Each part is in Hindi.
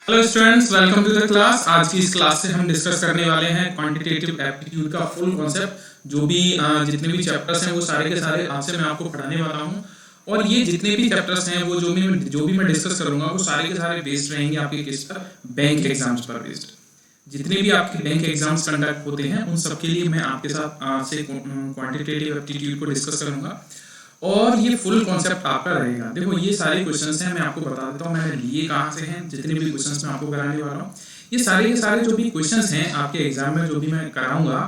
Hello students, welcome to the class. आज की इस क्लास से हम डिस्कस करने वाले हैं क्वांटिटेटिव एप्टीट्यूड का फुल कॉन्सेप्ट। जो भी जितने भी चैप्टर्स हैं वो सारे के सारे आज से मैं आपको पढ़ाने वाला हूं। और ये जितने भी चैप्टर्स हैं वो जो भी मैं डिस्कस करूंगा वो सारे के सारे बेस्ड रहेंगे आपके किस पर, बैंक एग्जाम्स पर बेस्ड। जितने भी आपके बैंक एग्जाम्स कंडक्ट होते हैं उन सबके लिए मैं आपके साथ आज से क्वांटिटेटिव एप्टीट्यूड को डिस्कस करूंगा और ये फुल कॉन्सेप्ट आपका रहेगा। देखो ये सारे क्वेश्चंस हैं, मैं आपको बता देता हूँ मैंने लिए कहाँ से हैं। जितने भी क्वेश्चंस मैं आपको कराने वाला हूँ ये सारे के सारे जो भी क्वेश्चंस हैं आपके एग्जाम में जो भी मैं कराऊंगा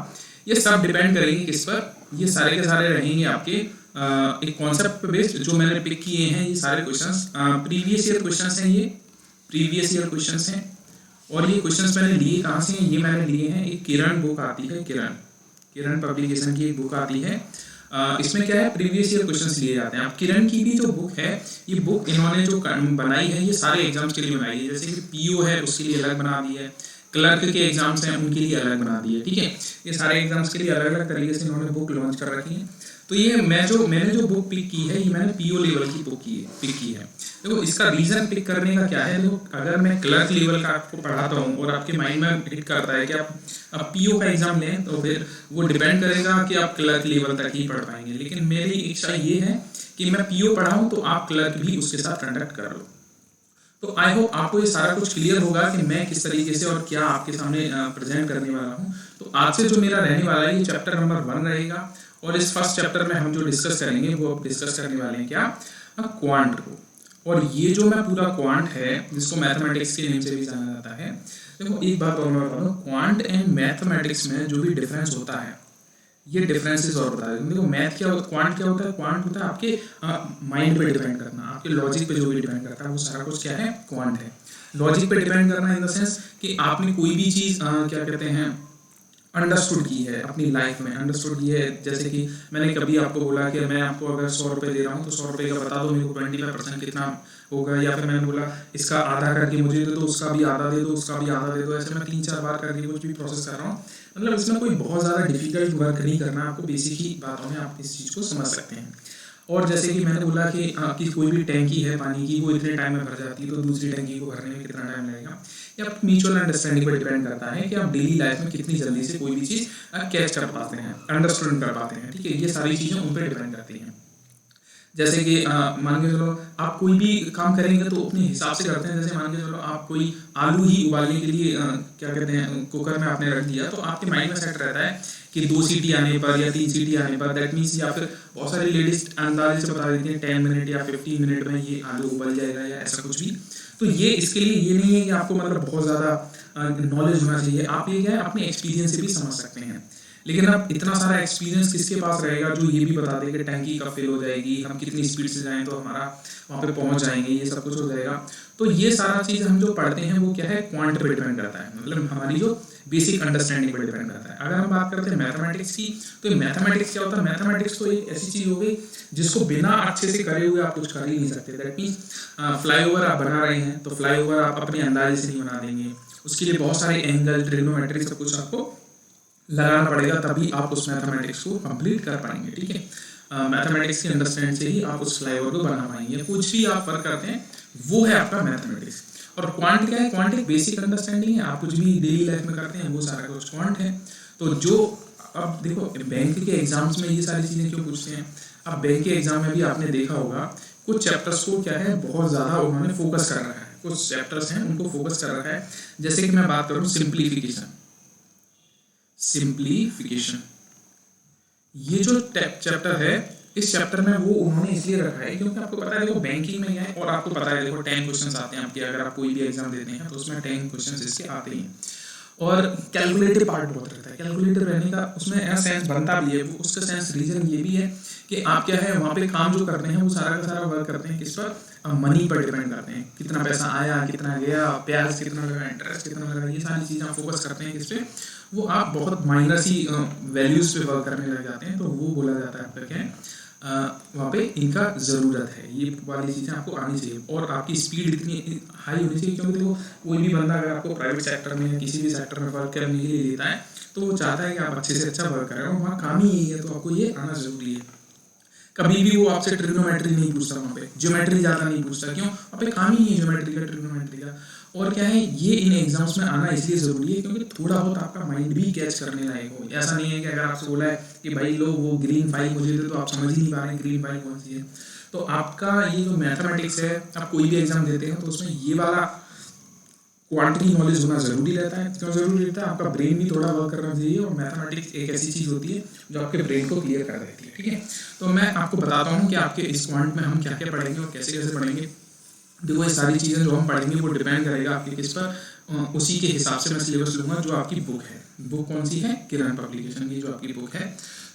ये सब डिपेंड करेंगे किस पर। ये सारे के सारे रहेंगे आपके एक कॉन्सेप्ट पे बेस्ड। जो मैंने पिक किए हैं ये सारे क्वेश्चंस प्रीवियस ईयर क्वेश्चंस हैं। ये प्रीवियस ईयर क्वेश्चंस हैं और ये क्वेश्चंस मैंने लिए कहाँ से हैं, ये मैंने लिए हैं एक किरण बुक आती है, किरण पब्लिकेशन की एक बुक आती है। इसमें क्या है, प्रीवियस ईयर क्वेश्चंस लिए जाते हैं। अब किरण की भी जो बुक है, ये बुक इन्होंने जो बनाई है ये सारे एग्जाम्स के लिए बनाई है। जैसे कि पीओ है उसके लिए अलग बना दी है, क्लर्क के एग्जाम्स हैं उनके लिए अलग बना दी है। ठीक है, ये सारे एग्जाम्स के लिए अलग अलग तरीके से इन्होंने बुक लॉन्च कर रखी है। तो ये मैंने जो बुक पिक की है ये मैंने पीओ लेवल की बुक पिक की है। देखो इसका रीजन पिक करने का क्या है, देखो अगर मैं क्लर्क लेवल का आपको पढ़ाता हूँ और आपके माइंड में हिट करता है कि आप पीओ का एग्जाम लें तो फिर वो डिपेंड करेगा कि आप क्लर्क लेवल तक ही पढ़ पाएंगे। लेकिन मेरी इच्छा ये है कि मैं पीओ पढ़ाऊँ तो आप क्लर्क भी उसके साथ कंडक्ट कर लो। तो आई होप आपको ये सारा कुछ क्लियर होगा कि मैं किस तरीके से और क्या आपके सामने प्रेजेंट करने वाला हूँ। तो आज से जो मेरा रहने वाला है ये चैप्टर नंबर 1 रहेगा और इस फर्स्ट चैप्टर में हम जो डिस्कस करेंगे वो अब डिस्कस करने वाले हैं क्या, क्वांट को। और ये जो मैं पूरा क्वांट है जिसको मैथमेटिक्स के नेम से भी जाना जाता है। देखो एक बात और मैं बता दूं, क्वांट एंड मैथमेटिक्स में जो भी डिफरेंस होता है ये डिफरेंसेस और बता दें। देखो मैथ क्या होता है, क्वांट क्या होता है, क्वांट होता है आपके माइंड पे डिपेंड करना, आपके लॉजिक पे जो भी डिपेंड करता है वो सारा कुछ क्या है, क्वांट है। लॉजिक पे डिपेंड करना इन द सेंस कि आपने कोई भी चीज क्या कहते हैं अंडरस्टूड की है अपनी लाइफ में, अंडरस्टूड की है। जैसे कि मैंने कभी आपको बोला कि मैं आपको अगर 100 रुपये दे रहा हूँ तो 100 रुपये का बता दो मेरे को 25% कितना होगा, या फिर मैंने बोला इसका आधा करके मुझे दे दो, उसका भी आधा दे दो, उसका भी आधा दे दो। ऐसे मैं 3-4 बार करके कुछ भी प्रोसेस कर रहा हूँ। मतलब इसमें कोई बहुत ज़्यादा डिफिकल्ट वर्क नहीं करना, आपको बेसिक ही बातों में आप इस चीज़ को समझ सकते हैं। और जैसे कि मैंने बोला कि आपकी कोई भी टैंकी है पानी की, वो इतने टाइम में भर जाती है तो दूसरी टैंकी को भरने में कितना टाइम लगेगा, या म्यूचुअल अंडरस्टैंडिंग पर डिपेंड करता है कि आप डेली लाइफ में कितनी जल्दी से कोई भी चीज़ कैच कर पाते हैं, अंडरस्टैंड कर पाते हैं। ठीक है, ये सारी चीज़ें उन पर डिपेंड करती हैं। जैसे कि मान के चलो आप कोई भी काम करेंगे तो अपने हिसाब से करते हैं। जैसे मान के चलो आप कोई आलू ही उबालने के लिए क्या कहते हैं कुकर में आपने रख दिया, तो आपके माइंड में सेट रहता है कि 2 सीटी आने पर या 3 सीटी आने पर, दैट मीन्स, या फिर बहुत सारी लेडीज अंदाजे से बता देती हैं 10 मिनट या 15 मिनट में ये आलू उबल जाएगा या ऐसा कुछ भी। तो ये इसके लिए ये नहीं है कि आपको मतलब बहुत ज़्यादा नॉलेज होना चाहिए, आप ये क्या है अपने एक्सपीरियंस से भी समझ सकते हैं। लेकिन अब इतना सारा एक्सपीरियंस किसके पास रहेगा जो ये भी बता दे कि टैंकी कब फिल हो जाएगी, हम कितनी स्पीड से जाएं तो हमारा वहाँ पे पहुँच जाएंगे, ये सब कुछ हो जाएगा। तो ये सारा चीज़ हम जो पढ़ते हैं वो क्या है, क्वांट पे डिपेंड करता है, मतलब हमारी जो बेसिक अंडरस्टैंडिंग पर डिपेंड करता है। अगर हम बात करते हैं मैथमेटिक्स की, तो मैथमेटिक्स क्या होता है, मैथमेटिक्स तो एक ऐसी चीज़ हो गई जिसको बिना अच्छे से करे हुए आप कुछ कर ही नहीं सकते। दैट मीन्स फ्लाईओवर आप बना रहे हैं तो फ्लाईओवर आप अपने अंदाजे से नहीं बना देंगे, उसके लिए बहुत सारे एंगल, ट्रिग्नोमेट्री सब कुछ आपको लगाना पड़ेगा, तभी आप उस मैथमेटिक्स को कंप्लीट कर पाएंगे। ठीक है, मैथमेटिक्स के अंडरस्टैंड से ही आप उस फ्लाईओवर को बना पाएंगे। कुछ भी आप वर्क करते हैं वो है आपका मैथमेटिक्स। और क्वांट क्या है, क्वांट एक बेसिक अंडरस्टैंडिंग है, आप कुछ भी डेली लाइफ में करते हैं वो सारा कुछ क्वांट है। तो जो अब देखो बैंक के एग्जाम्स में ये सारी चीज़ें क्यों पूछते हैं, अब बैंक के एग्जाम में भी आपने देखा होगा कुछ चैप्टर्स को क्या है बहुत ज़्यादा उन्होंने फोकस कर रखा है, कुछ चैप्टर्स हैं उनको फोकस कर रखा है। जैसे कि मैं बात करूँ सिंप्लीफिकेशन, ये जो चैप्टर है इस चैप्टर में वो उन्होंने इसलिए रखा है क्योंकि आपको पता है देखो बैंकिंग में है और आपको पता है देखो 10 क्वेश्चंस आते हैं आपके, अगर आप कोई भी एग्जाम देते हैं तो उसमें 10 क्वेश्चंस इसके आते ही हैं। और कैलकुलेटिव पार्ट बहुत रहता है, कैलकुलेटिव रहने का उसमें ऐसा सेंस बनता भी है, उसका सेंस रीजन ये भी है कि आप क्या है वहाँ पे काम जो करते हैं वो सारा का सारा वर्क करते हैं किस पर, मनी पर डिपेंड करते हैं, कितना पैसा आया, कितना गया, ब्याज कितना लगा, इंटरेस्ट कितना लगा, ये सारी चीज़ें आप फोकस करते हैं किस पे, वो आप बहुत माइनर सी वैल्यूज पे वर्क करने लग जाते हैं। तो वो बोला जाता है आपका क्या है, वहाँ पे इनका ज़रूरत है, ये वाली चीज़ें आपको आनी चाहिए। और आपकी स्पीड इतनी हाई होनी चाहिए क्योंकि देखो कोई भी बंदा अगर आपको प्राइवेट सेक्टर में या किसी भी सेक्टर में वर्क करने के लिए लेता है तो वो चाहता है कि आप अच्छे से अच्छा वर्क करें, और वहाँ काम ही यही है, तो आपको ये आना ज़रूरी है। कभी भी वो आपसे ट्रिग्नोमेट्री नहीं पूछता, वहाँ पे ज्योमेट्री ज़्यादा नहीं पूछता, क्यों, वहाँ पे काम ही नहीं है ज्योमेट्री का, ट्रिग्नोमेट्री का। और क्या है, ये इन एग्जाम्स में आना इसलिए ज़रूरी है क्योंकि थोड़ा बहुत आपका माइंड भी कैच करने लायक हो। ऐसा नहीं है कि अगर आपसे बोला है कि भाई लो वो ग्रीन फाइल मुझे दे, तो आप समझ ही नहीं पा रहे हैं ग्रीन फाइल कौन सी है। तो आपका ये जो मैथमेटिक्स है, आप कोई भी एग्जाम देते हैं तो उसमें ये वाला क्वांटिटी नॉलेज होना जरूरी रहता है। क्यों जरूरी रहता है? आपका ब्रेन भी थोड़ा वर्क करना चाहिए, और मैथमेटिक्स एक ऐसी चीज़ होती है जो आपके ब्रेन को क्लियर कर देती है। ठीक है, तो मैं आपको बताता हूँ कि आपके इस क्वांट में हम क्या क्या पढ़ेंगे और कैसे कैसे पढ़ेंगे। देखो, ये सारी चीज़ें जो हम पढ़ेंगे वो डिपेंड करेगा आपके किस पर, उसी के हिसाब से मैं सिलेबस लूँगा। जो आपकी बुक है, बुक कौन सी है? किरण पब्लिकेशन की जो आपकी बुक है,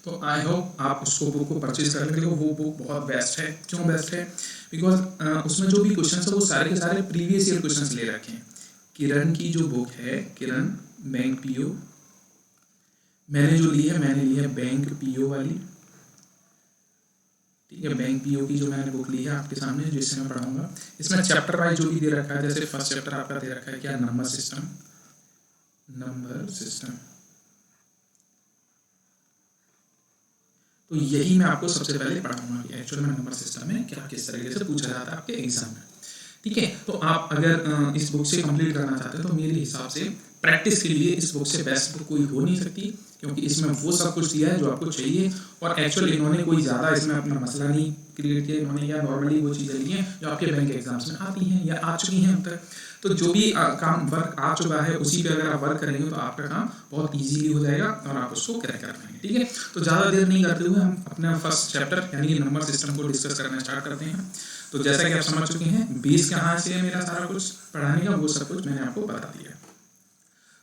तो आई होप आप उसको बुक को परचेज कर लेंगे। वो बुक बहुत बेस्ट है। क्यों बेस्ट है? बिकॉज उसमें जो भी क्वेश्चन है वो सारे के सारे प्रीवियस ईयर क्वेश्चन ले रखे हैं। किरण की जो बुक है, किरण बैंक पीओ, मैंने जो ली है, मैंने ली है बैंक पीओ वाली। ठीक है, बैंक पीओ की जो मैंने बुक ली है आपके सामने, जिससे मैं पढ़ाऊंगा, इसमें चैप्टर वाइज जो भी दे रखा है, जैसे फर्स्ट चैप्टर आपका दे रखा है क्या? Number system. नंबर सिस्टम, तो यही मैं आपको सबसे पहले पढ़ाऊंगा कि एक्चुअल में नंबर सिस्टम में क्या किस तरीके से पूछा जाता है आपके एग्जाम में। ठीक है, तो आप अगर इस बुक से कंप्लीट करना चाहते हैं तो मेरे हिसाब से प्रैक्टिस के लिए इस बुक से बेस्ट बुक कोई हो नहीं सकती, क्योंकि इसमें वो सब कुछ दिया है जो आपको चाहिए। और एक्चुअली इन्होंने कोई ज़्यादा इसमें अपना मसला नहीं क्रिएट किया। इन्होंने या नॉर्मली वो चीज़ें ली हैं जो आपके बैंक एग्जाम्स में आती हैं या आ चुकी हैं अब तक। तो जो भी काम वर्क आ चुका है उसी पे अगर आप वर्क करेंगे तो आपका काम बहुत ईजीली हो जाएगा और आप उसको क्रैक कर पाएंगे। ठीक है, तो ज़्यादा देर नहीं करते हुए हम अपना फर्स्ट चैप्टर यानी कि नंबर सिस्टम को डिस्कस करना स्टार्ट करते हैं। तो जैसा कि आप समझ चुके हैं, बेस कहाँ से है मेरा सारा कुछ पढ़ाने का, वो सब कुछ मैंने आपको बता दिया।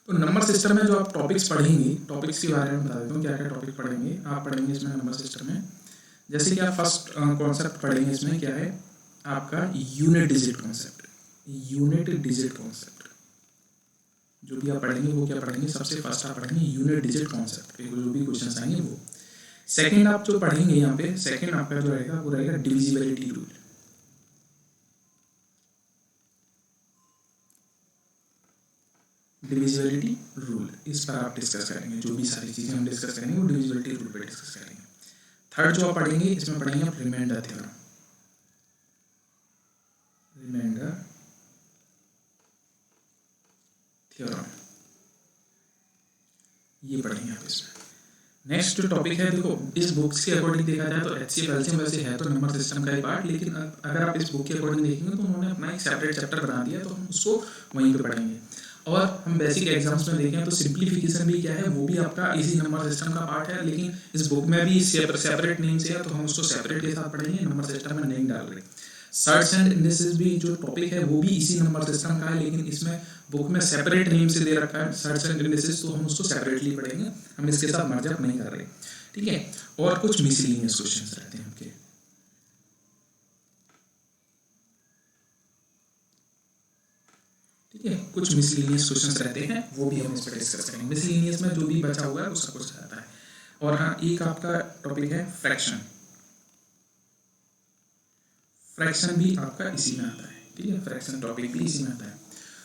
तो नंबर सिस्टम में जो आप टॉपिक्स पढ़ेंगे, टॉपिक्स के बारे में बता देता हूँ क्या क्या टॉपिक पढ़ेंगे। आप पढ़ेंगे इसमें नंबर सिस्टम में, जैसे कि आप फर्स्ट कॉन्सेप्ट पढ़ेंगे इसमें क्या है आपका unit digit concept. Unit digit concept जो भी आप पढ़ेंगे वो क्या पढ़ेंगे? सबसे फर्स्ट आप पढ़ेंगे यूनिट डिजिट कॉन्सेप्ट पे जो भी क्वेश्चन आएंगे वो। सेकंड आप जो पढ़ेंगे यहाँ पे, सेकंड आपका जो रहेगा वो रहेगा डिविजिबिलिटी रूल। डिविजिबिलिटी रूल, इस पर आप डिस्कस करेंगे। जो भी सारी चीज़ें हम डिस्कस करेंगे वो डिविजिबिलिटी रूल पे डिस्कस करेंगे। थर्ड जो आप पढ़ेंगे इसमें पढ़ेंगे आप रिमाइंडर थ्योरम। रिमाइंडर थ्योरम ये पढ़ेंगे आप इसमें। नेक्स्ट जो टॉपिक है, देखो इस बुक्स के अकॉर्डिंग देखा जाए तो HCF LCM वैसे है तो नंबर सिस्टम का ही पार्ट, लेकिन अगर आप इस बुक के अकॉर्डिंग देखेंगे तो उन्होंने अपना एक सेपरेट चैप्टर बना दिया, तो हम उसको वहीं पे पढ़ेंगे। और हम बेसिक एग्जाम्स में देखें तो सिंप्लीफिकेशन भी क्या है, वो भी आपका इसी नंबर सिस्टम का पार्ट है, लेकिन इस बुक में भी सेपरेट नेम से है तो हम उसको सेपरेट के साथ पढ़ेंगे, नंबर सिस्टम में नहीं डाल रहे। सर्च एंड इंडिसेस भी जो टॉपिक है वो भी इसी नंबर सिस्टम का है, लेकिन इसमें बुक में सेपरेट नेम से दे रखा है सर्च एंड इंडिसेस, तो हम उसको सेपरेटली पढ़ेंगे, हम इसके साथ मर्ज अप नहीं कर रहे। ठीक है, और कुछ मिसलेनियस क्वेश्चंस रहते हैं आपके। ठीक है, कुछ मिसलेनियस क्वेश्चंस रहते हैं वो भी हम इस पर डिस्कस करेंगे। मिसलेनियस में जो भी बचा हुआ है वो सब कुछ रहता है। और हाँ, एक आपका टॉपिक है फ्रैक्शन। फ्रैक्शन भी आपका इसी में आता है। ठीक है, फ्रैक्शन टॉपिक भी इसी में आता है।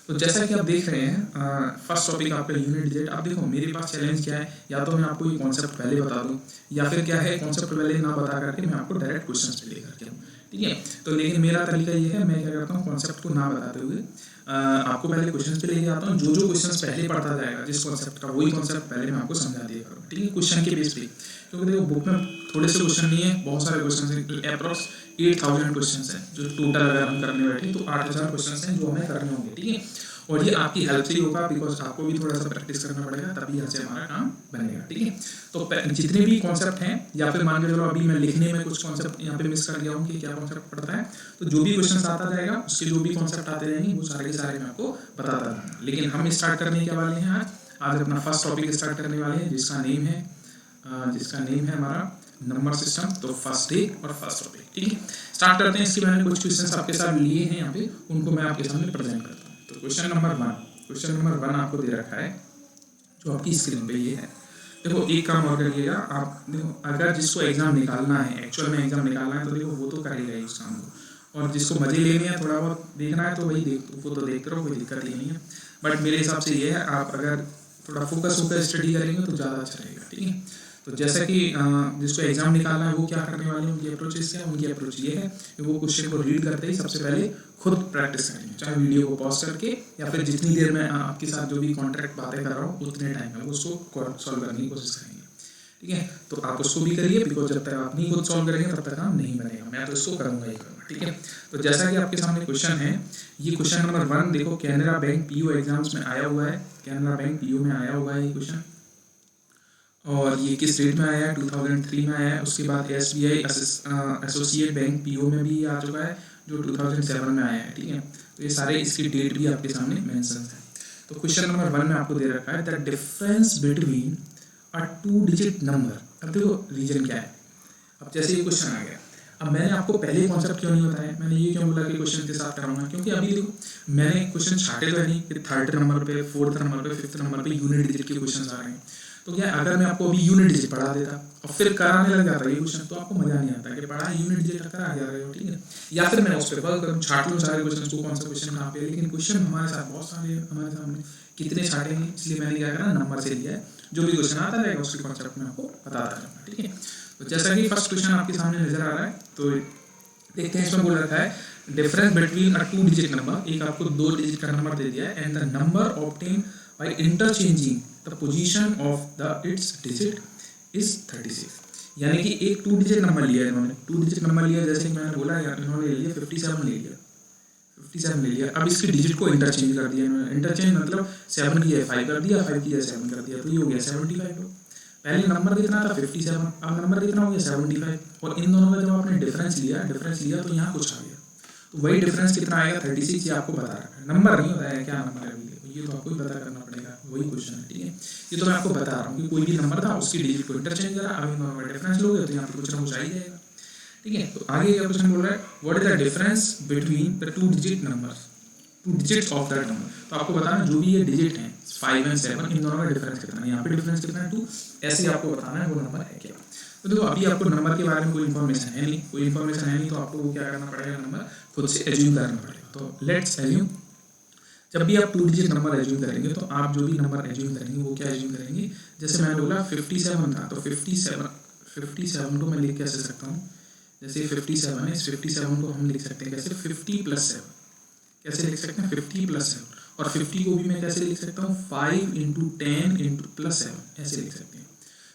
तो जैसा कि आप देख रहे हैं, फर्स्ट टॉपिक आपका यूनिट डिजिट। आप देखो मेरे पास चैलेंज क्या है, या तो मैं आपको ये कॉन्सेप्ट पहले बता दूं, या फिर क्या है कॉन्सेप्ट पहले ना बता करके मैं आपको डायरेक्ट क्वेश्चंस पे लेकर के आऊँ। ठीक है, तो लेकिन मेरा तरीका ये है, मैं क्या करता हूँ कॉन्सेप्ट को ना बताते हुए आपको पहले क्वेश्चंस पे लेके आता हूँ। जो क्वेश्चंस पहले पढ़ता जाएगा जिस कॉन्सेप्ट का, वही कॉन्सेप्ट पहले मैं आपको समझा दिया करूँ। ठीक है, क्वेश्चन के बेस पे, क्योंकि देखो बुक में थोड़े से क्वेश्चन नहीं है, बहुत सारे क्वेश्चन है। अप्रॉक्स 8000 क्वेश्चन है जो टोटल अगर हम करने बैठे तो 8000 क्वेश्चन हैं जो हमें करने होंगे। ठीक है, और ये आपकी हेल्प से ही होगा, बिकॉज आपको भी थोड़ा सा प्रैक्टिस करना पड़ेगा, तभी यहाँ से हमारा काम बनेगा। ठीक है, तो जितने भी कॉन्सेप्ट हैं, या फिर मान के चलो अभी मैं लिखने में कुछ कॉन्सेप्ट यहाँ पे मिस कर गया हूँ कि क्या कॉन्सेप्ट पड़ता है, तो जो भी क्वेश्चन आता जाएगा उसके जो भी कॉन्सेप्ट आते रहेंगे वो सारे के सारे मैं आपको बताता रहूँगा। लेकिन हम स्टार्ट करने के वाले हैं आज अपना फर्स्ट टॉपिक स्टार्ट करने वाले हैं, जिसका नेम है हमारा नंबर सिस्टम। तो फर्स्ट डे और फर्स्ट टॉपिक। ठीक है, स्टार्ट करते हैं। इसके मैंने कुछ क्वेश्चंस आपके साथ लिए हैं यहाँ पे, उनको मैं आपके सामने प्रेजेंट करता हूँ। तो क्वेश्चन नंबर 1 आपको दे रखा है जो आपकी स्क्रीन पे ये है। देखो एक काम और करिएगा आप, देखो अगर जिसको एग्जाम निकालना है, एक्चुअल में एग्जाम निकालना है, तो देखो वो तो करेगा ही उस काम को, और जिसको मजे लेने हैं, थोड़ा बहुत देखना है, तो वही वो तो देखते रहो, कोई दिक्कत ही नहीं है। बट मेरे हिसाब से ये है, आप अगर थोड़ा फोकस होकर स्टडी करेंगे तो ज़्यादा अच्छा रहेगा। ठीक है, तो जैसा कि जिसको एग्जाम निकालना है वो क्या करने वाले हैं, उनकी अप्रोचेस क्या है, उनकी अप्रोच ये है कि वो क्वेश्चन को रीड करते ही सबसे पहले खुद प्रैक्टिस करेंगे, चाहे वीडियो को पॉज करके या फिर जितनी देर में आपके साथ जो भी कॉन्ट्रैक्ट बातें कर रहा हूँ उतने टाइम में उसको सॉल्व करने की कोशिश करेंगे। ठीक है, तो आप उसको भी करिए, बिकॉज जब तक आप नहीं खुद सॉल्व करेंगे तब तक काम नहीं बनेगा। मैं तो इसको करूँगा ही करूँगा। ठीक है, तो जैसा कि आपके सामने क्वेश्चन है, ये क्वेश्चन नंबर 1 देखो, कैनरा बैंक पीओ एग्जाम्स में आया हुआ है, कैनरा बैंक पीओ में आया हुआ है ये क्वेश्चन, और ये किस डेट में आया है, 2003 में आया है। उसके बाद SBI एसोसिएट बैंक पीओ में भी आ चुका है जो 2007 में आया है। ठीक है, तो ये सारे इसकी डेट भी आपके सामने मेंशन है। तो क्वेश्चन नंबर 1 में आपको दे रखा है the difference between a 2 digit number. अब देखो रीजन क्या है, अब जैसे ये क्वेश्चन आ गया, अब मैंने आपको पहले कॉन्सेप्ट क्यों नहीं बताया, मैंने ये क्यों बोला कि क्वेश्चन के साथ कराऊंगा, क्योंकि अभी देखो मैंने क्वेश्चन छाटे तो नहीं कि 3rd नंबर पे, 4th नंबर पे, 5th नंबर पे यूनिट डिजिट के क्वेश्चन आ रहे हैं। तो क्या अगर मैं आपको अभी यूनिट डिजिट पढ़ा देता और फिर कराने लग जाता ये क्वेश्चन, तो आपको मजा नहीं आता कि पढ़ा यूनिट डिजिट करा जा रहे हो। ठीक है, या फिर मैं उस पर वर्क करूँ, छाट लूँ सारे क्वेश्चन को, कौन सा क्वेश्चन कहाँ पे, लेकिन क्वेश्चन हमारे साथ बहुत सारे हैं, हमारे सामने कितने छाटेंगे, इसलिए मैंने क्या करा, नंबर से लिया है, जो भी क्वेश्चन आता रहेगा उसके कॉन्सेप्ट में आपको बताता रहूँगा। ठीक है, तो जैसा कि फर्स्ट क्वेश्चन आपके सामने नजर आ रहा है, तो देखते हैं इसमें बोल रखा है difference between a 2 digit number, एक आपको 2 डिजिट का नंबर दे दिया है, and the number obtain by interchanging the position of the it's digit is 36। यानी कि एक 2 डिजिट नंबर लिया है इन्होंने, 2 डिजिट नंबर लिया, जैसे कि मैंने बोला यार इन्होंने ले लिया 57 ले लिया, 57 ले लिया। अब इसके डिजिट को इंटरचेंज कर दिया इन्होंने, इंटरचेंज मतलब 7 की है 5 कर दिया, 5 की है 7 कर दिया, तो ये हो गया 75। पहले नंबर कितना था 57, अब नंबर कितना हो गया 75, और इन दोनों का जब आपने डिफरेंस लिया तो यहाँ कुछ आ गया, तो वही डिफरेंस कितना आएगा 36, ये आपको बता रखा है, नंबर नहीं होता है, क्या नंबर है ये तो आपको ही पता करना पड़ेगा, वही क्वेश्चन है। ठीक है, ये तो मैं आपको बता रहा हूँ कि कोई भी नंबर था उसकी डिजिट को इंटरचेंज करा, अब इन दोनों का डिफरेंस लोगे तो यहाँ पे कुछ ना कुछ आ ही जाएगा। ठीक है, तो आगे क्या क्वेश्चन बोल रहा है, what is the difference between the 2 digit number, 2 digits of that number. तो आपको बताना जो भी ये डिजिट है 5 एंड 7, इन दोनों का डिफरेंस कितना है, यहाँ पे डिफरेंस कितना है 2, ऐसे ही आपको बताना है वो नंबर है क्या। तो देखो अभी आपको नंबर के बारे में कोई इन्फॉर्मेशन है नहीं, तो आपको क्या करना पड़ेगा, नंबर खुद से एज्यूम करना पड़ेगा। तो लेट्स एज्यूम, जब भी आप 2 डिजिट नंबर एज्यूम करेंगे तो आप जो भी नंबर एज्यूम करेंगे वो क्या एज्यूम करेंगे, जैसे मैंने बोला 57 था, तो 57 को मैं लिख कैसे सकता हूँ, जैसे 57 है, इस 57 को हम लिख सकते हैं कैसे, 50 + 7 कैसे लिख सकते हैं, 50 + 7, और 50 को भी मैं कैसे लिख सकता हूँ, 5 × 10 × +7 ऐसे लिख सकते हैं।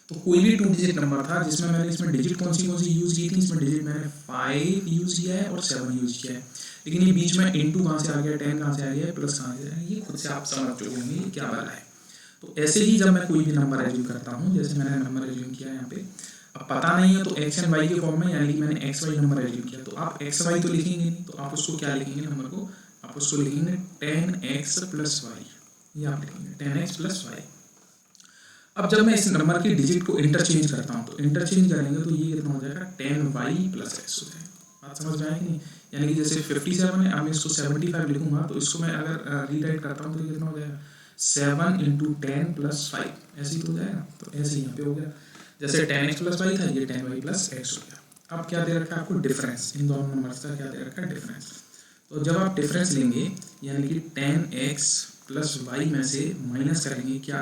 तो कोई भी 2 डिजिट नंबर था जिसमें मैंने इसमें डिजिट कौन सी यूज़ की थी, इसमें डिजिट मैंने 5 यूज़ किया है और 7 यूज़ किया है, लेकिन ये बीच में इंटू कहाँ से आ गया, 10 कहाँ से आ गया, प्लस कहाँ से आ गया, ये खुद से आप समझ चुके होंगे ये क्या वाला है। तो ऐसे ही जब मैं कोई भी नंबर एज्यूम करता हूँ, जैसे मैंने नंबर एज्यूम किया यहाँ पे, अब पता नहीं है तो x एंड y के फॉर्म में, यानी कि मैंने xy नंबर एज्यूम किया, तो आप xy तो लिखेंगे नहीं, तो आप उसको क्या लिखेंगे, नंबर को आप उसको लिखेंगे 10x + y, ये आप लिखेंगे 10x + y। अब जब मैं इस नंबर की डिजिट को इंटरचेंज करता हूँ, तो इंटरचेंज करेंगे तो ये कितना हो जाएगा, 10y + x हो जाएगा। बात समझ में आएगी नहीं, यानी कि जैसे 57 है, अब मैं इसको 75 लिखूंगा, तो इसको मैं अगर रीराइट करता हूँ तो ये कितना हो जाएगा, 7 × 10 + 5 ऐसे ही तो हो जाएगा। तो ऐसे यहाँ पे हो गया, जैसे 10x + y था, ये 10y + x हो गया। अब क्या दे रखा है आपको, डिफरेंस, इन दोनों नंबर्स का क्या दे रखा है, डिफरेंस। तो जब आप डिफरेंस लेंगे, यानी कि 10x + y में से माइनस करेंगे क्या,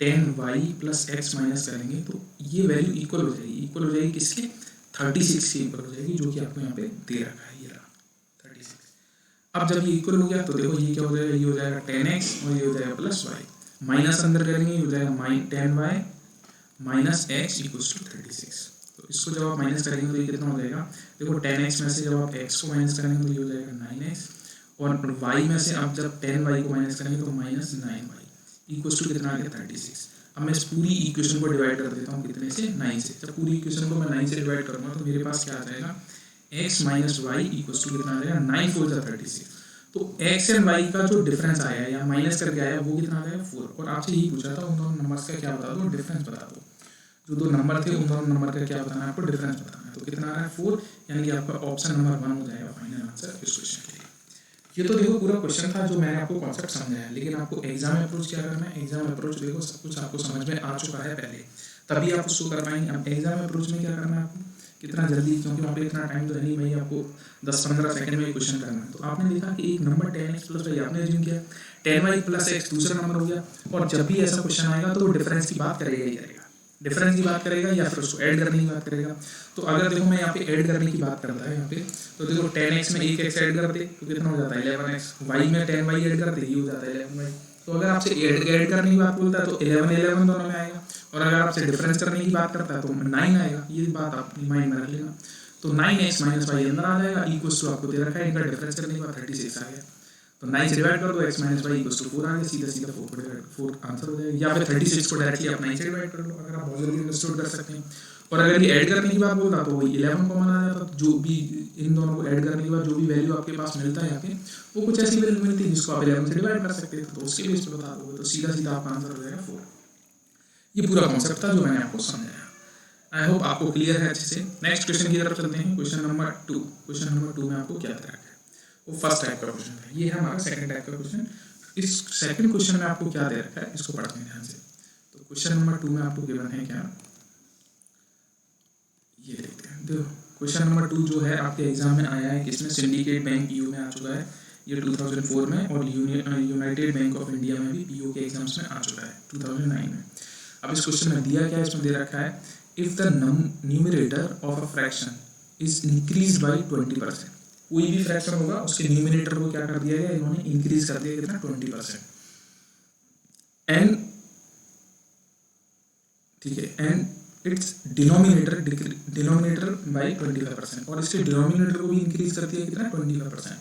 10y + x माइनस करेंगे, तो ये वैल्यू इक्वल हो जाएगी किसके, 36 की इक्वल हो जाएगी, जो कि आपको यहाँ पे दे रखा है, ये रहा 36। अब जब ये इक्वल हो गया तो देखो ये क्या हो जाएगा, ये हो जाएगा 10x और ये हो जाएगा +y, माइनस अंदर करेंगे, ये हो जाएगा -10y - x = 36। तो इसको जब आप माइनस करेंगे तो ये कितना हो जाएगा, देखो 10x में से जब आप x को माइनस करेंगे तो ये हो जाएगा 9x, और y में से आप जब 10y को माइनस करेंगे तो -9y = कितना आ गया, 36। अब मैं इस पूरी इक्वेशन को डिवाइड कर देता हूँ कितने से, 9 से। जब पूरी इक्वेशन को मैं 9 से डिवाइड करूँगा तो मेरे पास क्या आ जाएगा, x - y = कितना आ जाएगा, 9 × 4 = 36। तो x एंड y का जो डिफरेंस आया या माइनस करके आया वो कितना आ जाएगा, 4। और आपसे यही पूछा था उन दोनों नंबर्स का क्या बता दो, डिफरेंस बता दो। जो 2 नंबर थे उन दोनों नंबर का क्या बताना है आपको, डिफरेंस बताना है। तो कितना आ रहा है, 4, यानी कि आपका ऑप्शन नंबर 1 हो जाएगा फाइनल आंसर इस क्वेश्चन के लिए। ये तो देखो पूरा क्वेश्चन था जो मैंने आपको कॉन्सेप्ट समझाया, लेकिन आपको एग्जाम अप्रोच क्या करना है, एग्जाम अप्रोच देखो सब कुछ आपको समझ में आ चुका है पहले, तभी आप उसको कर पाएंगे। अब एग्जाम अप्रोच में क्या करना है आपको, कितना जल्दी, क्योंकि वहाँ पे इतना टाइम तो है नहीं भाई, आपको 10-15 सेकंड में क्वेश्चन करना है। तो आपने देखा कि एक नंबर 10x + y आपने एज्यूम किया, 10y + x दूसरा नंबर हो गया, और जब भी ऐसा क्वेश्चन आएगा तो वो डिफरेंस की बात करेगा ही करेगा। डिफरेंस की बात करेगा या फिर उसको ऐड करने की बात करेगा। तो अगर देखो मैं यहाँ पे ऐड करने की बात करता है यहाँ पे, तो देखो 10x में 1x ऐड कर दे तो कितना हो जाता है 11x, y में 10y ऐड कर दे ये हो जाता है 11y। तो अगर आपसे ऐड करने की बात बोलता है तो 11 11 दोनों में आएगा, और अगर आपसे डिफरेंस करने की बात करता है तो 9 आएगा। ये बात आप माइंड में रख लेना। तो 9x माइनस वाई अंदर आ जाएगा, इक्वल्स टू आपको दे रखा है, इनका डिफरेंस करने के बाद 36 आ गया। तो 9 से डिवाइड कर दो, x minus Y equals to 4 आ गया, सीधा सीधा 4 आंसर हो जाएगा। या फिर 36 को डायरेक्टली आप 9 से डिवाइड कर लो, अगर आप बहुत जल्दी अंडरस्टूड कर सकते हैं। और अगर ये ऐड करने की बात बोलता तो वही 11 कॉमन आ जाता, जो भी इन दोनों को ऐड करने के बाद जो भी वैल्यू आपके पास मिलता है यहाँ पे, वो कुछ ऐसी वैल्यू मिलती है जिसको आप 11 से डिवाइड कर सकते थे, तो उसके बेस पे बता दोगे तो सीधा सीधा आपका आंसर हो जाएगा 4। ये पूरा कॉन्सेप्ट था जो मैंने आपको समझाया। आई होप आपको क्लियर है अच्छे से। नेक्स्ट क्वेश्चन की तरफ चलते हैं। Question number 2। क्वेश्चन नंबर 2 में आपको क्या दे रखा है, वो फर्स्ट टाइप का क्वेश्चन है, ये है हमारा सेकंड टाइप का क्वेश्चन। इस सेकंड क्वेश्चन में आपको क्या दे रखा है इसको पढ़ते हैं ध्यान से। तो क्वेश्चन नंबर 2 में आपको गिवन है क्या, ये देखते हैं। देखो क्वेश्चन नंबर 2 जो है आपके एग्जाम में आया है, किसमें, सिंडिकेट बैंक पीओ में आ चुका है ये 2004 में, और यूनाइटेड बैंक ऑफ इंडिया में भी पीओ के एग्जाम्स में आ चुका है 2009 में। अब इस क्वेश्चन में दिया क्या है, इसमें दे रखा है if the numerator of a fraction is increase by 20%। कोई भी फ्रैक्शन होगा उसके न्यूमरेटर को क्या कर दिया गया, इन्होंने इंक्रीज कर दिया कितना, 20%। एंड ठीक है, एंड इट्स डिनोमिनेटर बाय 25%, और इसके डिनोमिनेटर को भी इंक्रीज कर दिया कितना, 25%।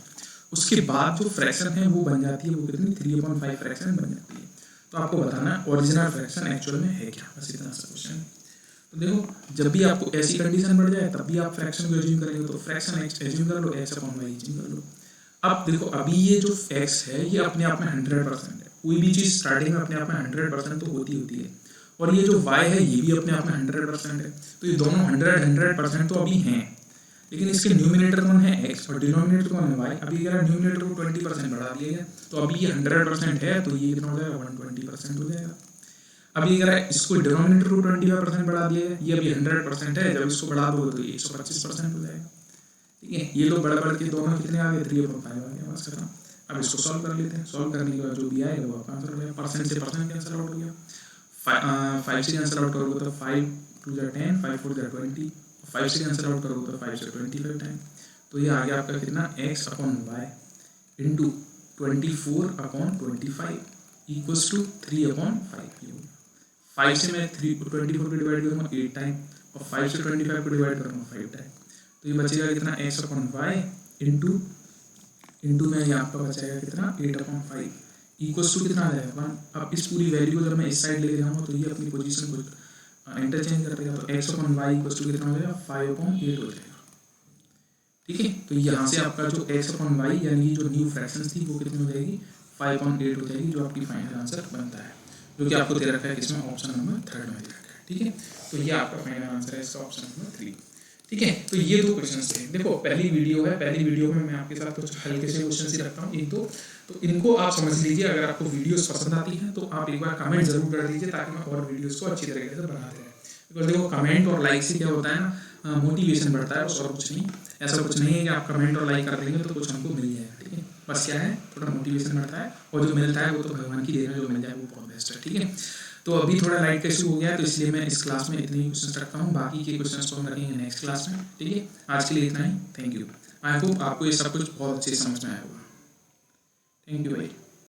उसके बाद जो फ्रैक्शन है वो बन जाती है, वो कितनी, 3/5 फ्रैक्शन बन जाती है। तो आपको बताना ओरिजिनल फ्रैक्शन एक्चुअल में है क्या, बस इतना सा क्वेश्चन है। तो देखो जब भी आपको ऐसी कंडीशन बढ़ जाए तब भी आप फ्रैक्शन को एज्यूम करेंगे, तो फ्रैक्शन एक्स एज्यूम कर लो, x अपॉन वाई एज्यूम कर लो। अब देखो अभी ये जो x है ये अपने आप में 100% है, कोई भी चीज स्टार्टिंग में अपने आप में 100% तो होती होती है, और ये जो y है ये भी अपने आप में 100% है। तो ये दोनों 100% तो अभी हैं, लेकिन इसके न्यूमिनेटर कौन है x और डिनोमिनेटर कौन है y। अभी अगर न्यूमिनेटर को 20% बढ़ा दिया गया तो अभी ये 100% है, तो ये कितना हो जाएगा, 120% हो जाएगा। अभी अगर इसको डिनोमिनेटर को 25% बढ़ा दिया गया, ये अभी 100% है, जब इसको बढ़ा दो तो ये 125% हो जाएगा। ठीक है, ये लोग बढ़ के दोनों कितने आ गए, 3/5 आ गया, बस खत्म। अब इसको सॉल्व कर लेते हैं। सॉल्व करने के बाद जो भी आएगा वो आपका आंसर हो जाएगा। परसेंट से परसेंट कैंसिल आउट हो गया, 5 से कैंसिल आउट करोगे तो 5 2 10, 5 4 20, 5 से कैंसिल आउट करोगे तो 5 से 25 टाइम, तो ये आ गया आपका कितना, x upon Y into 24/25 equals to 3/5। 5 से मैं 24 को डिवाइड करूँगा 8 टाइम, और 5 से 25 को डिवाइड करूँगा 5 टाइम, तो ये बचेगा कितना, x अपॉन वाई इंटू में ये आपका बचेगा कितना, 8/5 इक्वल्स टू कितना आ जाएगा 1। अब इस पूरी वैल्यू को जब मैं इस साइड लेके जाऊँगा तो ये अपनी पोजीशन को इंटरचेंज कर देगा, तो x upon Y equals to कितना हो जाएगा, 5/8 हो जाएगा। ठीक है, तो यहाँ से आपका जो x अपॉन वाई यानी जो न्यू फ्रैक्शन थी वो कितनी हो जाएगी, 5/8 हो जाएगी, जो आपकी फाइनल आंसर बनता है, जो कि आपको दे रखा है किसमें, ऑप्शन नंबर 3 में दे रखा है। ठीक है, तो ये आपका फाइनल आंसर है इसका, ऑप्शन नंबर 3। ठीक है, तो ये 2 क्वेश्चन थे। देखो पहली वीडियो है, पहली वीडियो में मैं आपके साथ कुछ हल्के से क्वेश्चन ही रखता हूँ 1-2, तो इनको आप समझ लीजिए। अगर आपको वीडियोस पसंद आती हैं तो आप एक बार कमेंट जरूर कर दीजिए, ताकि मैं और वीडियोस को अच्छी तरीके से बनाते रहें। बिकॉज देखो कमेंट और लाइक से क्या होता है ना, मोटिवेशन बढ़ता है, और कुछ नहीं। ऐसा कुछ नहीं है कि आप कमेंट और लाइक कर देंगे तो कुछ हमको मिल जाएगा। ठीक है, बस क्या है, थोड़ा मोटिवेशन बढ़ता है, और जो मिलता है वो तो भगवान की देन है, जो मिल जाए वो बहुत बेस्ट है। ठीक है, तो अभी थोड़ा लाइट का इशू हो गया है, तो इसलिए मैं इस क्लास में इतने ही क्वेश्चन रखता हूँ, बाकी के क्वेश्चन को हम रखेंगे नेक्स्ट क्लास में। ठीक है, आज के लिए इतना ही। Thank you. आई होप आपको ये सब कुछ बहुत अच्छे से समझ में आया होगा। थैंक यू भाई।